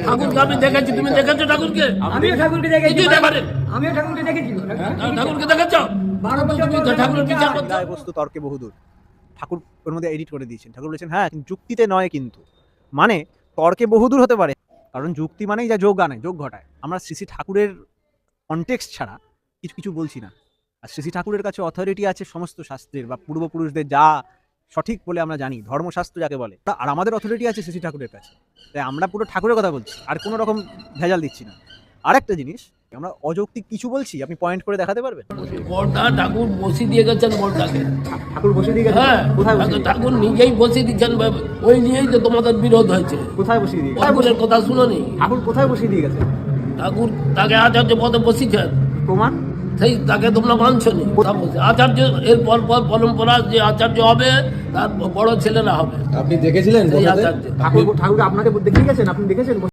ঠাকুরকে আমি দেখেছি, তুমি দেখেছো ঠাকুরকে? আমিও ঠাকুরকে দেখেছি, কিছুই দেখেনি। আমিও ঠাকুরকে দেখেছি। ঠাকুরকে দেখেছো? 12 বছর তুমি তো ঠাকুরের বিচার করছো। বিদায় বস্তু তর্কে বহুদূর। ঠাকুর ওর মধ্যে এডিট করে দিয়েছেন। ঠাকুর বলেছেন হ্যাঁ কিন্তু যুক্তিতে নয়, কিন্তু মানে তর্কে বহুদূর হতে পারে, কারণ যুক্তি মানেই যা যোগ আনে, যোগ ঘটায়। আমরা শ্রী শ্রী ঠাকুরের কনটেক্সট ছাড়া কিছু কিছু বলছি না। আর শ্রী শ্রী ঠাকুরের কাছে অথরিটি আছে সমস্ত শাস্ত্রের বা পূর্বপুরুষদের যা সঠিক বলে আমরা জানি, ধর্মশাস্ত্র যাকে বলে, আর আমাদের অথরিটি আছে শ্রী শ্রী ঠাকুরের কাছে। তাই আমরা পুরো ঠাকুরের কথা বলছি, আর কোনো রকম ভেজাল দিচ্ছি না। আরেকটা জিনিস, আমরা অযৌক্তিক কিছু বলছি, আপনি পয়েন্ট করে দেখাতে পারবেন? বড়দা ঠাকুর বসিয়ে দিয়ে গেছেন বড়দাকে। ঠাকুর বসে দিয়ে গেছেন? হ্যাঁ, কোথায় বসে দিয়ে ঠাকুর নিজেই বসিয়ে দিচ্ছেন, ওই নিয়েই তো তোমাদের বিরোধ হয়েছে। কোথায় বসিয়ে দিয়ে গেছেন? ঠাকুরের কথা শুনোনি? ঠাকুর কোথায় বসিয়ে দিয়ে গেছেন? ঠাকুর তাকে আচার্য পদে বসিয়েছেন, প্রমাণ? সেই তাকে তোমরা মানছো নি। আচার্য এর পর পর পরম্পরা যে আচার্য হবে তার বড় ছেলেরা হবে। আপনি দেখেছিলেন সেই বসতে? আচার্য ঠাকুর আপনাকে দেখিয়ে গেছেন? আপনি দেখেছেন?